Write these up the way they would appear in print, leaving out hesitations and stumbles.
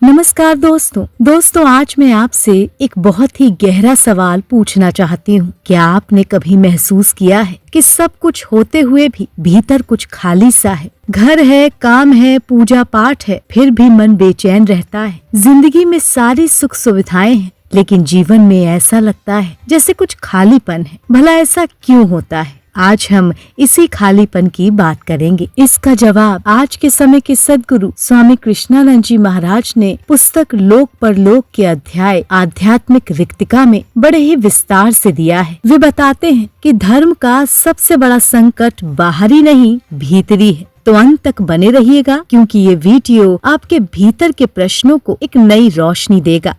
नमस्कार दोस्तों आज मैं आपसे एक बहुत ही गहरा सवाल पूछना चाहती हूँ। क्या आपने कभी महसूस किया है कि सब कुछ होते हुए भी भीतर कुछ खाली सा है? घर है, काम है, पूजा पाठ है, फिर भी मन बेचैन रहता है। जिंदगी में सारी सुख सुविधाएं हैं, लेकिन जीवन में ऐसा लगता है जैसे कुछ खालीपन है। भला ऐसा क्यों होता है? आज हम इसी खालीपन की बात करेंगे। इसका जवाब आज के समय के सद्गुरु स्वामी कृष्णानंद जी महाराज ने पुस्तक लोक परलोक के अध्याय आध्यात्मिक रिक्तिका में बड़े ही विस्तार से दिया है। वे बताते हैं कि धर्म का सबसे बड़ा संकट बाहरी नहीं, भीतरी है। तो अंत तक बने रहिएगा, क्योंकि ये वीडियो आपके भीतर के प्रश्नों को एक नई रोशनी देगा।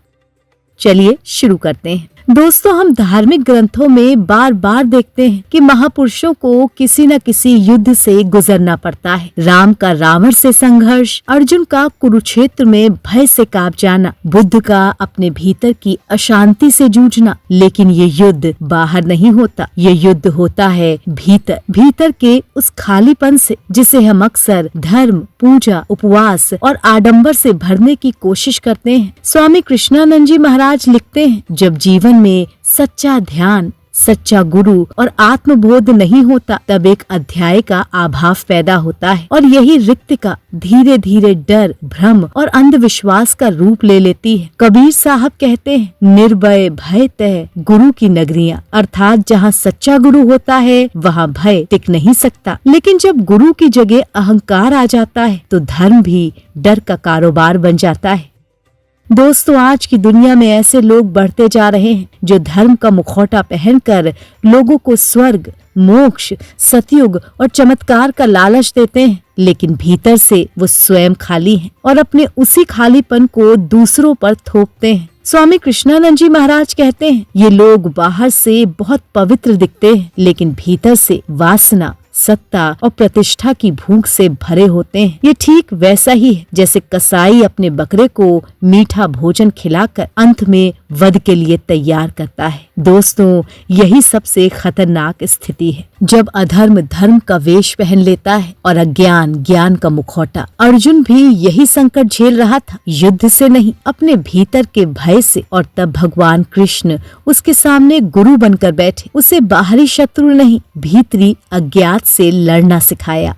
चलिए शुरू करते हैं। दोस्तों, हम धार्मिक ग्रंथों में बार बार देखते हैं कि महापुरुषों को किसी न किसी युद्ध से गुजरना पड़ता है। राम का रावण से संघर्ष, अर्जुन का कुरुक्षेत्र में भय से कांप जाना, बुद्ध का अपने भीतर की अशांति से जूझना। लेकिन ये युद्ध बाहर नहीं होता, ये युद्ध होता है भीतर के उस खालीपन से, जिसे हम अक्सर धर्म, पूजा, उपवास और आडंबर से भरने की कोशिश करते हैं। स्वामी कृष्णानंद जी महाराज लिखते हैं, जब जीवन में सच्चा ध्यान, सच्चा गुरु और आत्मबोध नहीं होता, तब एक अध्याय का आभाव पैदा होता है, और यही रिक्तिका धीरे धीरे डर, भ्रम और अंधविश्वास का रूप ले लेती है। कबीर साहब कहते हैं, निर्भय भय तय गुरु की नगरियां, अर्थात जहाँ सच्चा गुरु होता है वहाँ भय टिक नहीं सकता। लेकिन जब गुरु की जगह अहंकार आ जाता है तो धर्म भी डर का कारोबार बन जाता है। दोस्तों, आज की दुनिया में ऐसे लोग बढ़ते जा रहे हैं जो धर्म का मुखौटा पहनकर लोगों को स्वर्ग, मोक्ष, सतयुग और चमत्कार का लालच देते हैं, लेकिन भीतर से वो स्वयं खाली हैं और अपने उसी खालीपन को दूसरों पर थोपते हैं। स्वामी कृष्णानंद जी महाराज कहते हैं, ये लोग बाहर से बहुत पवित्र दिखते हैं, लेकिन भीतर से वासना, सत्ता और प्रतिष्ठा की भूख से भरे होते हैं। ये ठीक वैसा ही है जैसे कसाई अपने बकरे को मीठा भोजन खिलाकर अंत में वध के लिए तैयार करता है। दोस्तों, यही सबसे खतरनाक स्थिति है, जब अधर्म धर्म का वेश पहन लेता है और अज्ञान ज्ञान का मुखौटा। अर्जुन भी यही संकट झेल रहा था, युद्ध से नहीं, अपने भीतर के भय से। और तब भगवान कृष्ण उसके सामने गुरु बनकर बैठे, उसे बाहरी शत्रु नहीं, भीतरी अज्ञात से लड़ना सिखाया।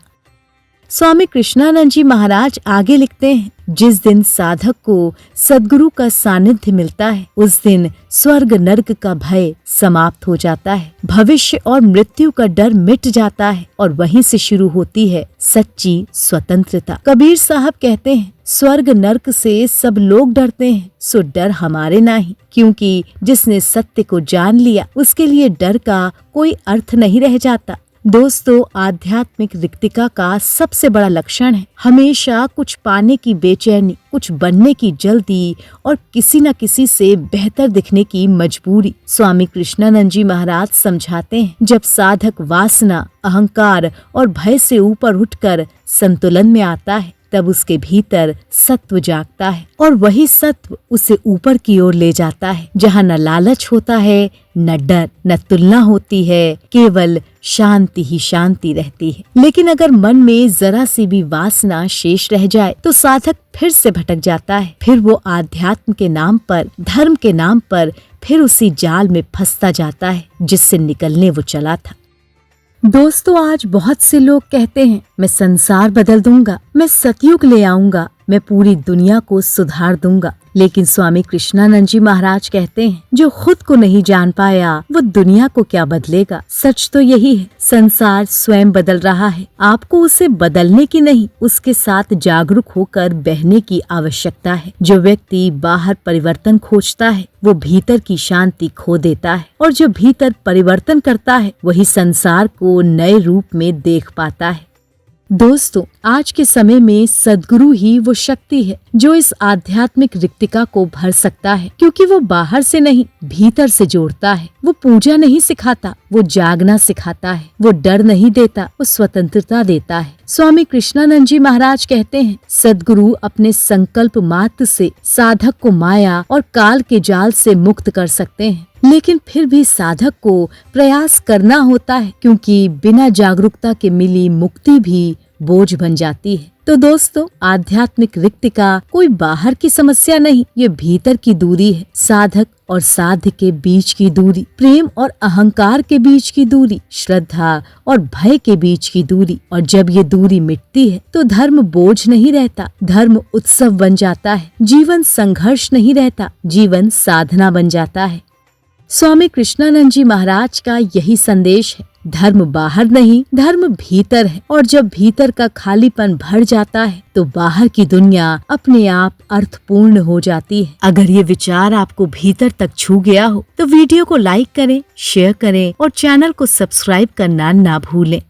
स्वामी कृष्णानंद जी महाराज आगे लिखते हैं, जिस दिन साधक को सद्गुरु का सानिध्य मिलता है, उस दिन स्वर्ग नर्क का भय समाप्त हो जाता है, भविष्य और मृत्यु का डर मिट जाता है, और वहीं से शुरू होती है सच्ची स्वतंत्रता। कबीर साहब कहते हैं, स्वर्ग नर्क से सब लोग डरते हैं, सो डर हमारे नहीं, क्योंकि जिसने सत्य को जान लिया उसके लिए डर का कोई अर्थ नहीं रह जाता। दोस्तों, आध्यात्मिक रिक्तिका का सबसे बड़ा लक्षण है हमेशा कुछ पाने की बेचैनी, कुछ बनने की जल्दी और किसी न किसी से बेहतर दिखने की मजबूरी। स्वामी कृष्णानंद जी महाराज समझाते हैं, जब साधक वासना, अहंकार और भय से ऊपर उठकर संतुलन में आता है, तब उसके भीतर सत्व जागता है, और वही सत्व उसे ऊपर की ओर ले जाता है, जहाँ न लालच होता है, न डर, न तुलना होती है, केवल शांति ही शांति रहती है। लेकिन अगर मन में जरा सी भी वासना शेष रह जाए तो साधक फिर से भटक जाता है, फिर वो आध्यात्म के नाम पर, धर्म के नाम पर फिर उसी जाल में फंसता जाता है जिससे निकलने वो चला था। दोस्तों, आज बहुत से लोग कहते हैं, मैं संसार बदल दूंगा, मैं सतयुग ले आऊंगा, मैं पूरी दुनिया को सुधार दूंगा। लेकिन स्वामी कृष्णानंद जी महाराज कहते हैं, जो खुद को नहीं जान पाया वो दुनिया को क्या बदलेगा। सच तो यही है, संसार स्वयं बदल रहा है, आपको उसे बदलने की नहीं, उसके साथ जागरूक होकर बहने की आवश्यकता है। जो व्यक्ति बाहर परिवर्तन खोजता है वो भीतर की शांति खो देता है, और जो भीतर परिवर्तन करता है वही संसार को नए रूप में देख पाता है। दोस्तों, आज के समय में सद्गुरु ही वो शक्ति है जो इस आध्यात्मिक रिक्तिका को भर सकता है, क्योंकि वो बाहर से नहीं, भीतर से जोड़ता है। वो पूजा नहीं सिखाता, वो जागना सिखाता है। वो डर नहीं देता, वो स्वतंत्रता देता है। स्वामी कृष्णानंद जी महाराज कहते हैं, सद्गुरु अपने संकल्प मात्र से साधक को माया और काल के जाल से मुक्त कर सकते हैं, लेकिन फिर भी साधक को प्रयास करना होता है, क्योंकि बिना जागरूकता के मिली मुक्ति भी बोझ बन जाती है। तो दोस्तों, आध्यात्मिक रिक्तिका कोई बाहर की समस्या नहीं, ये भीतर की दूरी है। साधक और साध्य के बीच की दूरी, प्रेम और अहंकार के बीच की दूरी, श्रद्धा और भय के बीच की दूरी। और जब ये दूरी मिटती है तो धर्म बोझ नहीं रहता, धर्म उत्सव बन जाता है। जीवन संघर्ष नहीं रहता, जीवन साधना बन जाता है। स्वामी कृष्णानंद जी महाराज का यही संदेश है। धर्म बाहर नहीं, धर्म भीतर है। और जब भीतर का खालीपन भर जाता है तो बाहर की दुनिया अपने आप अर्थपूर्ण हो जाती है। अगर ये विचार आपको भीतर तक छू गया हो तो वीडियो को लाइक करें, शेयर करें और चैनल को सब्सक्राइब करना ना भूलें।